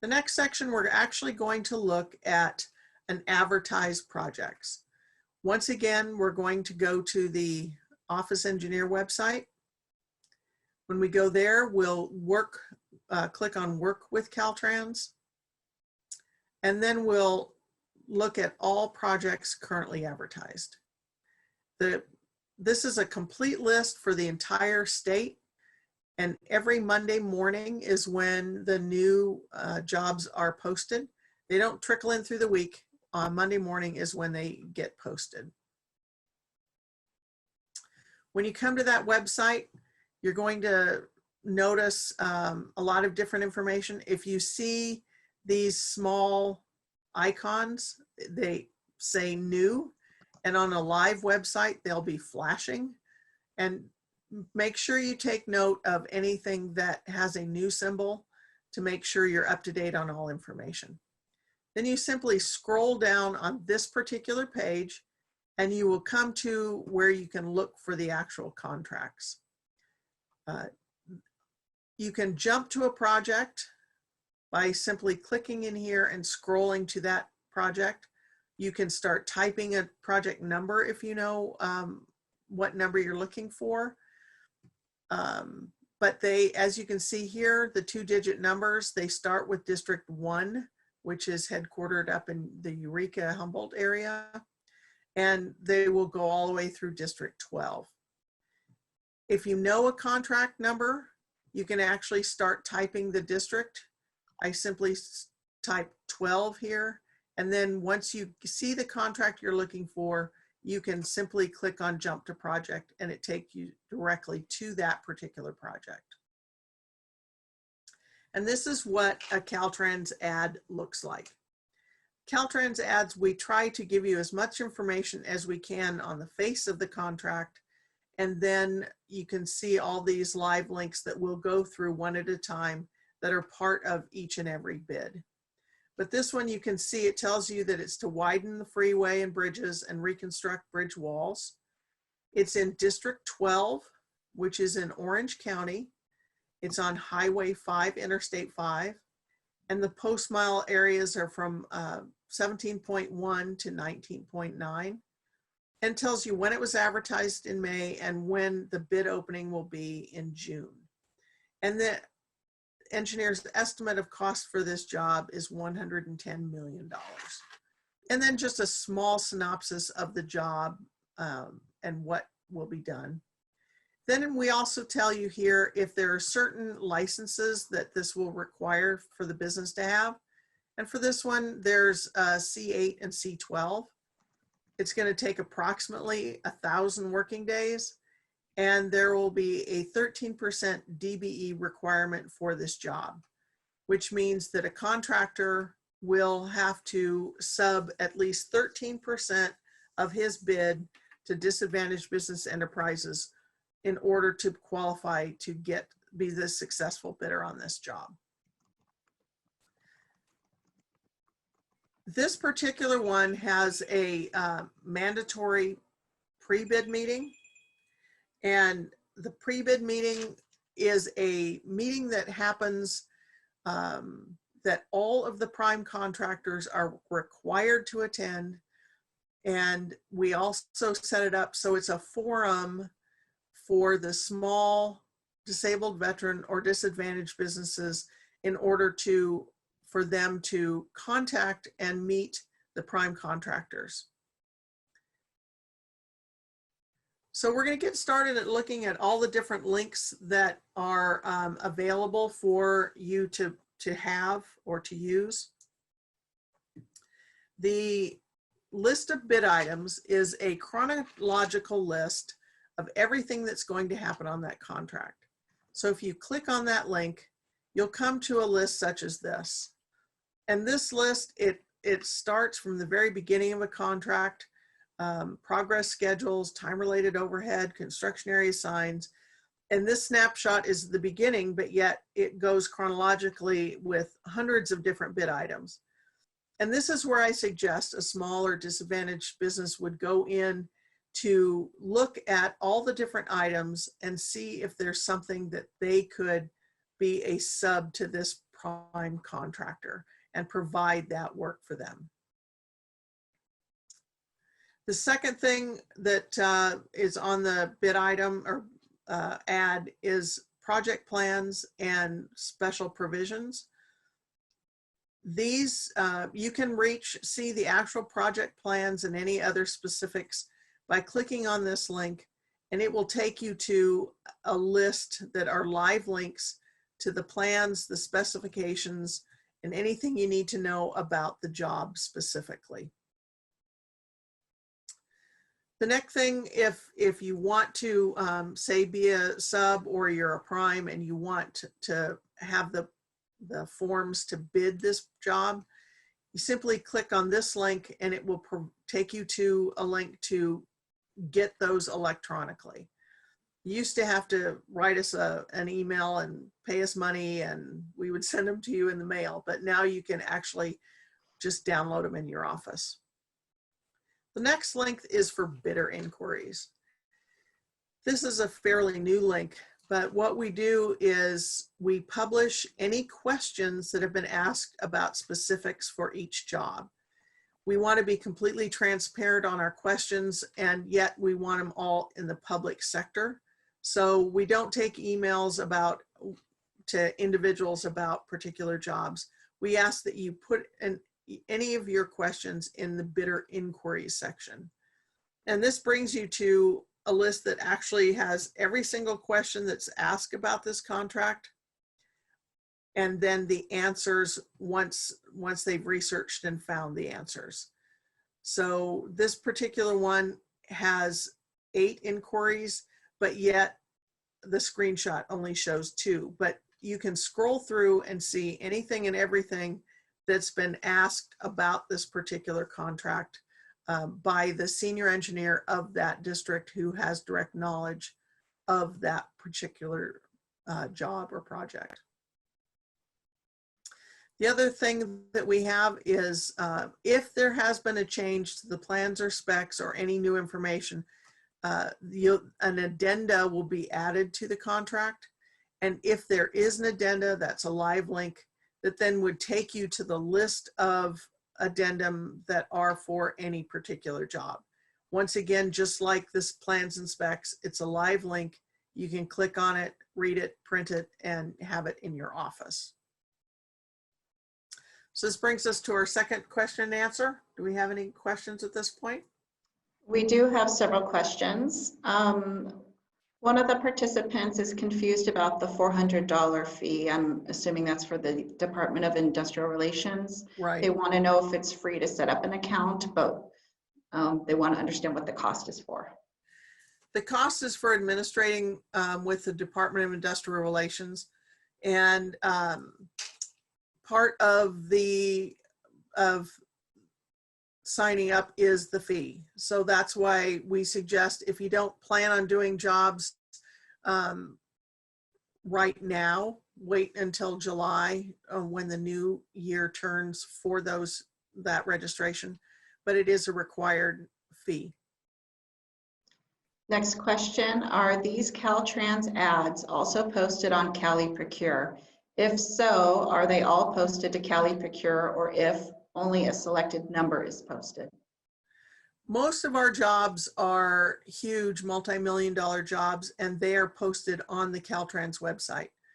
The next section, we're actually going to look at an advertised projects. Once again, we're going to go to the Office Engineer website. When we go there, we'll click on Work with Caltrans, and then we'll look at all projects currently advertised. This is a complete list for the entire state, and every Monday morning is when the new jobs are posted. They don't trickle in through the week. On Monday morning is when they get posted. When you come to that website, you're going to notice a lot of different information. If you see these small icons, they say new, and on a live website, they'll be flashing. And make sure you take note of anything that has a new symbol to make sure you're up to date on all information. Then you simply scroll down on this particular page and you will come to where you can look for the actual contracts. You can jump to a project by simply clicking in here and scrolling to that project. You can start typing a project number if you know what number you're looking for. But as you can see here, the 2-digit numbers, they start with District 1, which is headquartered up in the Eureka Humboldt area, and they will go all the way through District 12. If you know a contract number, you can actually start typing the district. I simply type 12 here, and then once you see the contract you're looking for, you can simply click on Jump to Project and it takes you directly to that particular project. And this is what a Caltrans ad looks like. Caltrans ads, we try to give you as much information as we can on the face of the contract, and then you can see all these live links that we'll go through one at a time that are part of each and every bid. But this one, you can see it tells you that it's to widen the freeway and bridges and reconstruct bridge walls. It's in District 12, which is in Orange County. It's on Highway 5, Interstate 5. And the post mile areas are from 17.1 to 19.9. And tells you when it was advertised in May and when the bid opening will be in June. And the engineer's estimate of cost for this job is $110 million. And then just a small synopsis of the job and what will be done. Then we also tell you here if there are certain licenses that this will require for the business to have. And for this one, there's C8 and C12. It's going to take approximately 1,000 working days. And there will be a 13% DBE requirement for this job, which means that a contractor will have to sub at least 13% of his bid to disadvantaged business enterprises in order to qualify to be the successful bidder on this job. This particular one has a mandatory pre-bid meeting. And the pre-bid meeting is a meeting that happens that all of the prime contractors are required to attend. And we also set it up so it's a forum for the small disabled veteran or disadvantaged businesses in order for them to contact and meet the prime contractors. So we're going to get started at looking at all the different links that are available for you to have or to use. The list of bid items is a chronological list of everything that's going to happen on that contract. So if you click on that link, you'll come to a list such as this. And this list, it starts from the very beginning of a contract, progress schedules, time-related overhead, construction area signs. And this snapshot is the beginning, but yet it goes chronologically with hundreds of different bid items. And this is where I suggest a small or disadvantaged business would go in to look at all the different items and see if there's something that they could be a sub to this prime contractor and provide that work for them. The second thing that is on the bid item or ad is project plans and special provisions. These, you can see the actual project plans and any other specifics by clicking on this link, and it will take you to a list that are live links to the plans, the specifications, and anything you need to know about the job specifically. The next thing, if you want to say be a sub or you're a prime and you want to have the forms to bid this job, you simply click on this link and it will take you to a link to get those electronically. You used to have to write us an email and pay us money and we would send them to you in the mail, but now you can actually just download them in your office. The next link is for bidder inquiries. This is a fairly new link, but what we do is we publish any questions that have been asked about specifics for each job. We want to be completely transparent on our questions, and yet we want them all in the public sector. So we don't take emails to individuals about particular jobs. We ask that you put any of your questions in the bidder inquiries section. And this brings you to a list that actually has every single question that's asked about this contract, and then the answers once they've researched and found the answers. So this particular one has 8 inquiries, but yet the screenshot only shows 2. But you can scroll through and see anything and everything that's been asked about this particular contract by the senior engineer of that district who has direct knowledge of that particular job or project. The other thing that we have is if there has been a change to the plans or specs or any new information, an addenda will be added to the contract. And if there is an addenda, that's a live link that then would take you to the list of addendum that are for any particular job. Once again, just like this plans and specs, it's a live link. You can click on it, read it, print it, and have it in your office. So this brings us to our second question and answer. Do we have any questions at this point? We do have several questions. One of the participants is confused about the $400 fee. I'm assuming that's for the Department of Industrial Relations. Right. They want to know if it's free to set up an account, but they want to understand what the cost is for. The cost is for administrating with the Department of Industrial Relations, and part of signing up is the fee. So that's why we suggest if you don't plan on doing jobs right now, wait until July when the new year turns for that registration, but it is a required fee. Next question, are these Caltrans ads also posted on Cali Procure? If so, are they all posted to Cali Procure, or if only a selected number is posted? Most of our jobs are huge multi-million-dollar jobs, and they are posted on the Caltrans website.